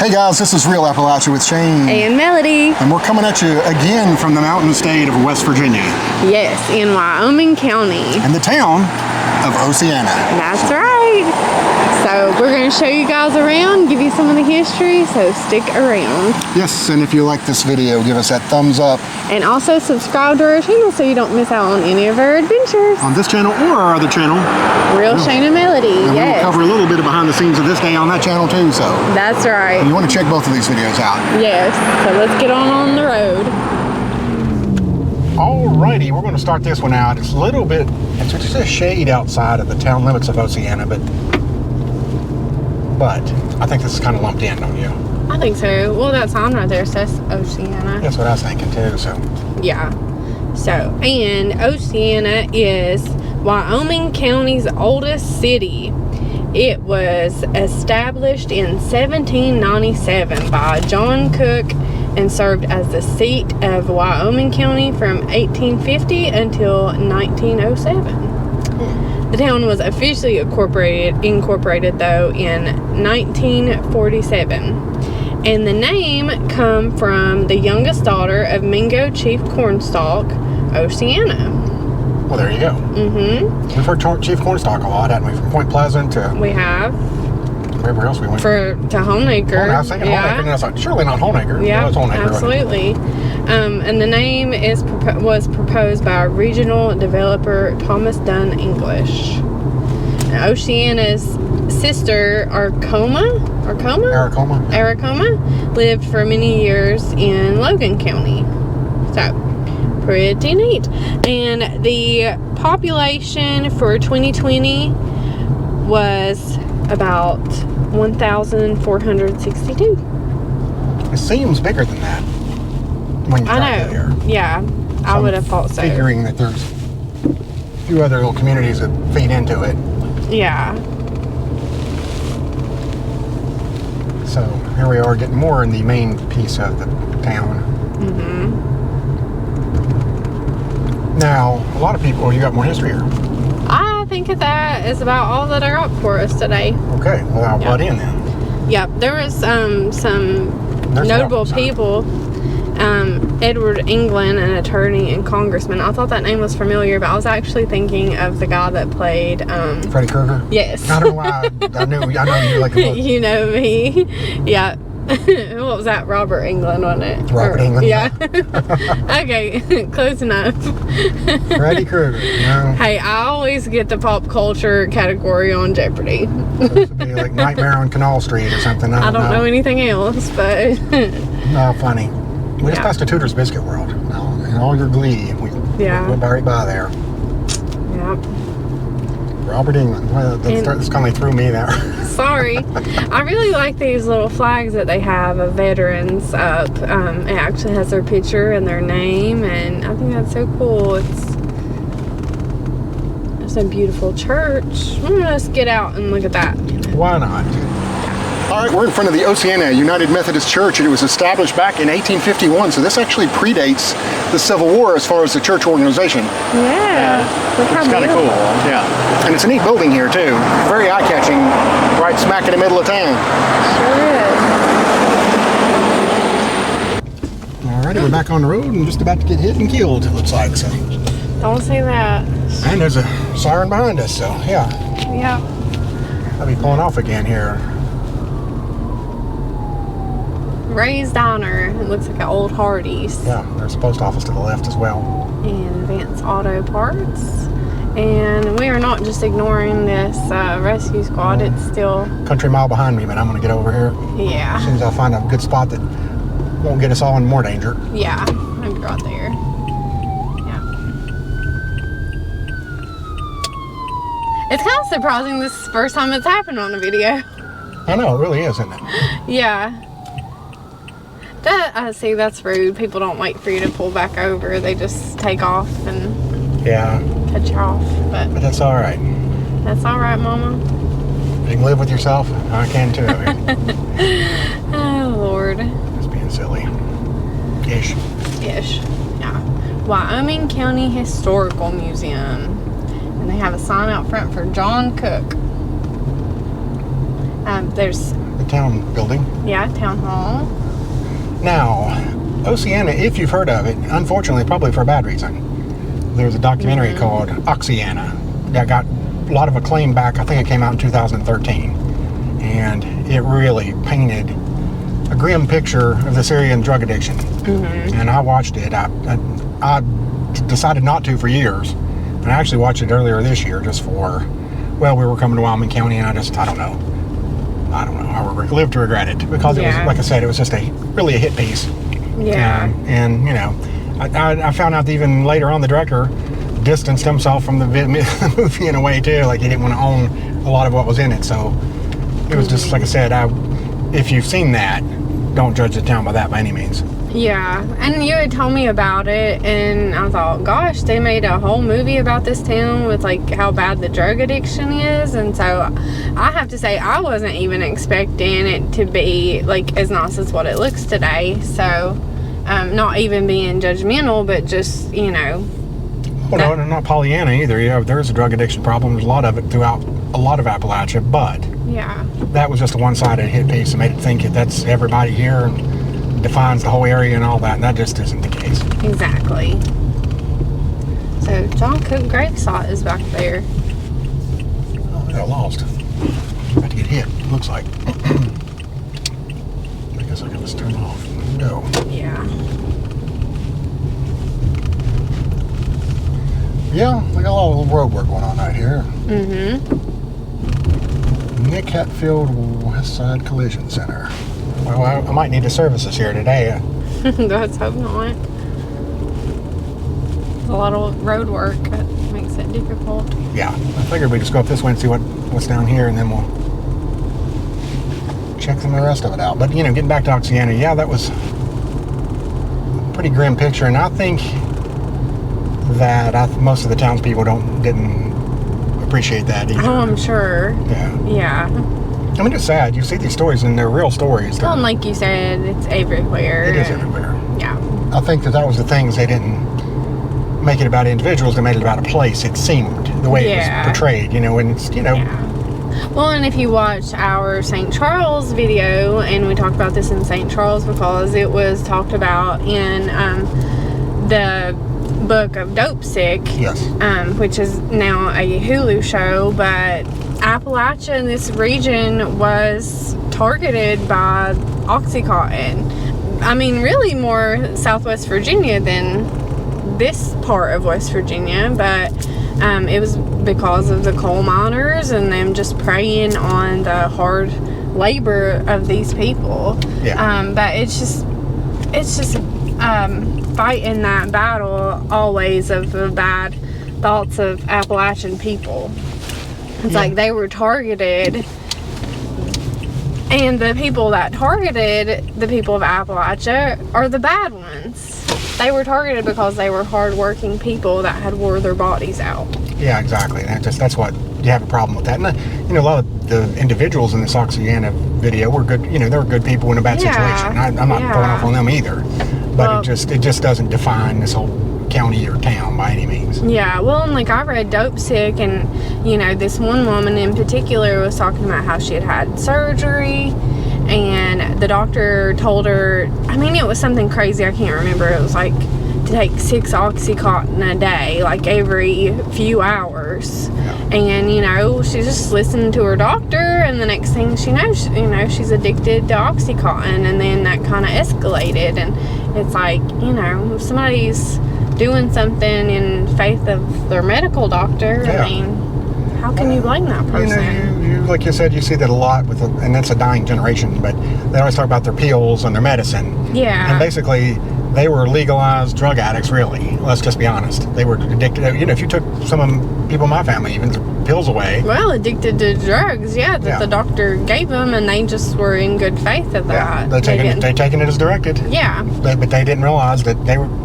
Hey guys, this is Real Appalachia with Shane. And Melody. And we're coming at you again from the mountain state of West Virginia. Yes, in Wyoming County. And the town of Oceana. That's right. So we're going to show you guys around, give you some of the history, so stick around. Yes, and if you like this video, give us that thumbs up. And also subscribe to our channel so you don't miss out on any of our adventures. On this channel or our other channel. Real Shane and Melody, and yes. We'll cover a little bit of behind the scenes of this day on that channel too, so. That's right. You want to check both of these videos out. Yes, so let's get on the road. Alrighty, we're going to start this one out. It's a little bit, it's just a shade outside of the town limits of Oceana, but I think this is kind of lumped in, don't you? I think so. Well, that sign right there says Oceana. That's what I was thinking too, so. Yeah. So, and Oceana is Wyoming County's oldest city. It was established in 1797 by John Cook and served as the seat of Wyoming County from 1850 until 1907. The town was officially incorporated though in 1947. And the name come from the youngest daughter of Mingo Chief Cornstalk, Oceana. Well, there you go. Mm-hmm. We've heard Chief Cornstalk a lot, haven't we? From Point Pleasant to... We have. Wherever else we went. To Honeacre. I was thinking Honeacre, and I was like, surely not Honeacre. Yeah, no, Honeacre, absolutely. And the name was proposed by regional developer Thomas Dunn English. And Oceana's sister, Aracoma, lived for many years in Lagan County. So, pretty neat. And the population for 2020 was about 1,462. It seems bigger than that when you drive out here. Yeah, I would have thought so. Figuring that there's a few other little communities that feed into it. Yeah. So here we are getting more in the main piece of the town. Mm-hmm. Now, a lot of people, you got more history here. I think that is about all that I got for us today. Okay, well I'll butt in then. Yep, there was some notable people. Edward England, an attorney and congressman. I thought that name was familiar, but I was actually thinking of the guy that played Freddy Krueger? Yes. I don't know why. I know you like the book. You know me. Yeah. What was that? Robert England, wasn't it? Robert England. Yeah. Okay, close enough. Freddy Krueger. No. Hey, I always get the pop culture category on Jeopardy. Supposed to be like Nightmare on Canal Street or something. I don't know anything else, but... No, funny. We just passed a Tudor's Biscuit World. No, in all your glee, we went right by there. Yep. Robert England. Well, that's kind of threw me there. Sorry. I really like these little flags that they have of veterans up. It actually has their picture and their name, and I think that's so cool. It's a beautiful church. Let's get out and look at that. Why not? All right, we're in front of the Oceana United Methodist Church, and it was established back in 1851, so this actually predates the Civil War as far as the church organization. Yeah, it's kind of cool. Yeah, and it's a neat building here too. Very eye-catching, right smack in the middle of town. Sure is. All righty, we're back on the road and just about to get hit and killed, it looks like. So. Don't say that. And there's a siren behind us, so yeah. Yeah. I'll be pulling off again here. Ray's Diner. It looks like an old Hardee's. Yeah, there's a post office to the left as well. And Vance Auto Parts. And we are not just ignoring this rescue squad. It's still... Country mile behind me, but I'm going to get over here. Yeah. As soon as I find a good spot that won't get us all in more danger. Yeah, maybe right there. Yeah. It's kind of surprising this is the first time it's happened on a video. I know, it really is, isn't it? Yeah. I see, that's rude. People don't wait for you to pull back over. They just take off and cut you off. But that's all right. That's all right, Mama. You can live with yourself. I can too. Oh, Lord. Just being silly. Ish. Yeah. Wyoming County Historical Museum. And they have a sign out front for John Cook. There's the town building. Yeah, town hall. Now, Oceana, if you've heard of it, unfortunately, probably for a bad reason. There's a documentary called Oxyana that got a lot of acclaim back. I think it came out in 2013. And it really painted a grim picture of the Syrian drug addiction. And I watched it. I decided not to for years. And I actually watched it earlier this year just for, well, we were coming to Wyoming County and I don't know. I live to regret it because it was, like I said, it was just really a hit piece. Yeah. And you know, I found out that even later on the director distanced himself from the movie in a way too. Like he didn't want to own a lot of what was in it. So it was just, like I said, if you've seen that, don't judge the town by that by any means. Yeah, and you had told me about it, and I thought, gosh, they made a whole movie about this town with, like, how bad the drug addiction is, and so I have to say, I wasn't even expecting it to be, like, as nice as what it looks today, so, not even being judgmental, but just, you know. Well, no, not Pollyanna either. Yeah, there's a drug addiction problem. There's a lot of it throughout a lot of Appalachia, but yeah, that was just a one-sided hit piece that made it think that that's everybody here and defines the whole area and all that, and that just isn't the case. Exactly. So John Cook gravesite is back there. Oh, I got lost. About to get hit, looks like. I guess I got this turned off. No. Yeah. Yeah, we got a lot of road work going on right here. Nick Hatfield West Side Collision Center. Well, I might need the services here today. Let's hope not. There's a lot of road work that makes it difficult. Yeah, I figured we'd just go up this way and see what's down here, and then we'll check some of the rest of it out. But, you know, getting back to Oxyana, yeah, that was a pretty grim picture, and I think that most of the townspeople didn't appreciate that either. Oh, I'm sure. Yeah. I mean, it's sad. You see these stories, and they're real stories. Well, and like you said, it's everywhere. It is everywhere. Yeah. I think that was the things they didn't make it about individuals. They made it about a place. It seemed the way it was portrayed, you know, and it's, you know. Yeah. Well, and if you watch our St. Charles video, and we talked about this in St. Charles because it was talked about in the book of Dope Sick, yes, which is now a Hulu show, but Appalachia in this region was targeted by Oxycontin. I mean, really more Southwest Virginia than this part of West Virginia, but it was because of the coal miners and them just preying on the hard labor of these people. Yeah. But it's just fighting that battle always of the bad thoughts of Appalachian people. It's like they were targeted, and the people that targeted the people of Appalachia are the bad ones. They were targeted because they were hardworking people that had wore their bodies out. Yeah, exactly. And that's what you have a problem with that. And you know, a lot of the individuals in this Oxyana video were good. You know, they were good people in a bad situation. I'm not throwing off on them either. But it just doesn't define this whole county or town by any means. Yeah, well, and like I read Dope Sick, and you know, this one woman in particular was talking about how she had surgery, and the doctor told her, I mean, it was something crazy, I can't remember, it was like to take 6 Oxycontin a day, like every few hours. And you know, she's just listening to her doctor, and the next thing she knows, you know, she's addicted to Oxycontin, and then that kind of escalated. And it's like, you know, if somebody's doing something in faith of their medical doctor, I mean, how can you blame that person? You know, like you said, you see that a lot and that's a dying generation, but they always talk about their pills and their medicine. Yeah. And basically, they were legalized drug addicts, really. Let's just be honest. They were addicted. You know, if you took some of people in my family, even pills away. Well, addicted to drugs, that the doctor gave them, and they just were in good faith of that. They're taking it as directed. Yeah. But they didn't realize that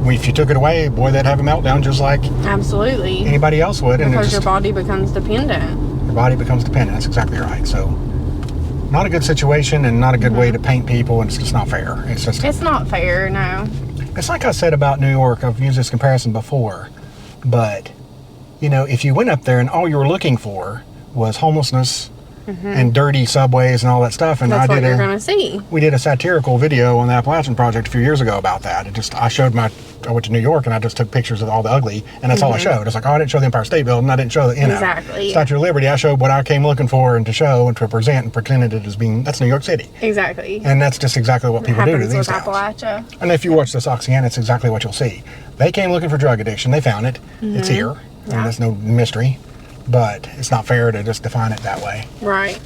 if you took it away, boy, they'd have a meltdown just like absolutely anybody else would. Because your body becomes dependent. Your body becomes dependent. That's exactly right. So, not a good situation and not a good way to paint people, and it's just not fair. It's not fair, no. It's like I said about New York. I've used this comparison before, but you know, if you went up there and all you were looking for was homelessness and dirty subways and all that stuff. And That's what you're gonna see. We did a satirical video on the Appalachian Project a few years ago about that. I went to New York and I just took pictures of all the ugly, and that's all I showed. It's like, I didn't show the Empire State Building, I didn't show the Exactly. Statue of Liberty. I showed what I came looking for and to show and to present and pretended it as being, that's New York City. Exactly. And that's just exactly what people do to these towns. Appalachia. And if you watch this Oxyana, it's exactly what you'll see. They came looking for drug addiction, they found it, it's here, and there's no mystery, but it's not fair to just define it that way. Right.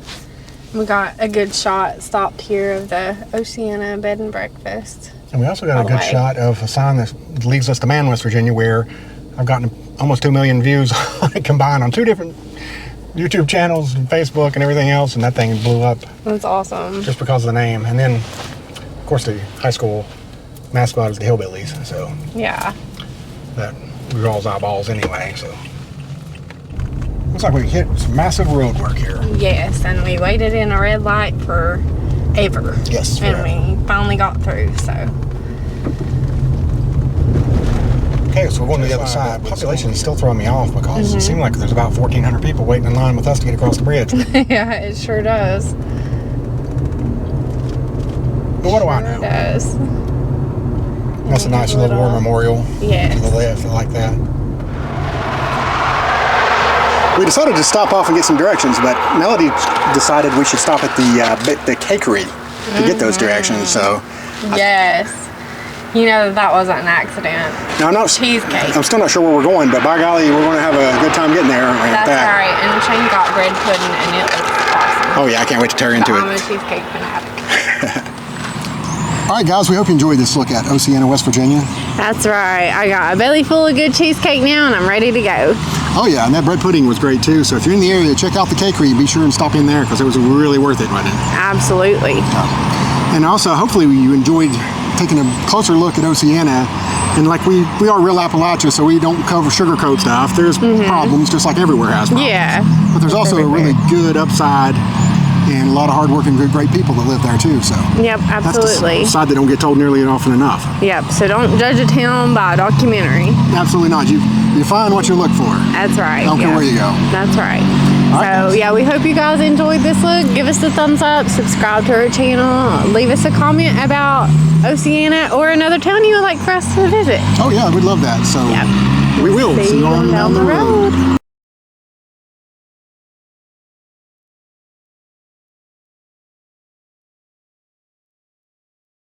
We got a good shot stopped here of the Oceana bed and breakfast. And we also got a good shot of a sign that leads us to Man, West Virginia, where I've gotten almost 2 million views on it combined on 2 different YouTube channels and Facebook and everything else, and that thing blew up. That's awesome. Just because of the name. And then, of course, the high school mascot is the Hillbillies, so yeah, that draws eyeballs anyway. So looks like we hit some massive road work here. Yes, and we waited in a red light for ever. Yes, and we finally got through. So okay, so we're going to the other side. Population is still throwing me off because it seemed like there's about 1,400 people waiting in line with us to get across the bridge. yeah, it sure does. But what do I know? It does. That's a nice little war memorial to the left. I like that. We decided to stop off and get some directions, but Melody decided we should stop at the cakery to get those directions. So yes, you know that wasn't an accident. Now Cheesecake. I'm still not sure where we're going, but by golly, we're going to have a good time getting there. That's right. And Shane got bread pudding, and it looks awesome. Oh yeah, I can't wait to tear into it. I'm a cheesecake fanatic. All right, guys, we hope you enjoyed this look at Oceana, West Virginia. That's right. I got a belly full of good cheesecake now, and I'm ready to go. Oh yeah, and that bread pudding was great too. So if you're in the area, check out the cakery. Be sure and stop in there because it was really worth it, wasn't it? Absolutely. And also, hopefully, you enjoyed taking a closer look at Oceana. And like we are real Appalachia, so we don't sugarcoat stuff. There's problems, just like everywhere has problems. Yeah. But there's also a really good upside and a lot of hardworking, great people that live there too. So yep, absolutely. That's the side that don't get told nearly often enough. Yep. So don't judge a town by a documentary. Absolutely not. You find what you look for. That's right. Don't care where you go. That's right. All right, yeah, we hope you guys enjoyed this look. Give us a thumbs up, subscribe to our channel, leave us a comment about Oceana or another town you would like for us to visit. Oh yeah, we'd love that. So we will. See you on down the road.